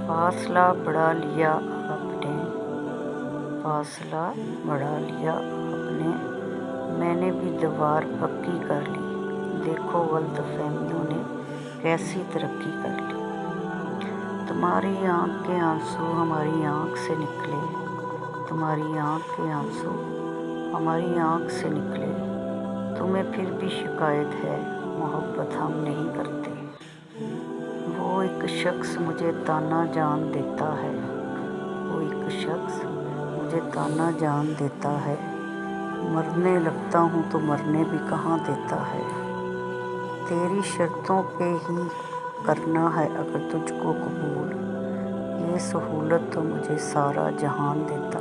फासला बढ़ा लिया आपने, फासला बढ़ा लिया आपने, मैंने भी दीवार पक्की कर ली। देखो गलतफहमियों ने कैसी तरक्की कर ली। तुम्हारी आँख के आंसू हमारी आँख से निकले, तुम्हारी आँख के आंसू हमारी आँख से निकले। तुम्हें फिर भी शिकायत है, मोहब्बत हम नहीं करते। वो एक शख्स मुझे ताना जान देता है, वो एक शख्स मुझे ताना जान देता है। मरने लगता हूँ तो मरने भी कहाँ देता है। तेरी शर्तों पे ही करना है अगर तुझको कबूल, ये सहूलत तो मुझे सारा जहान देता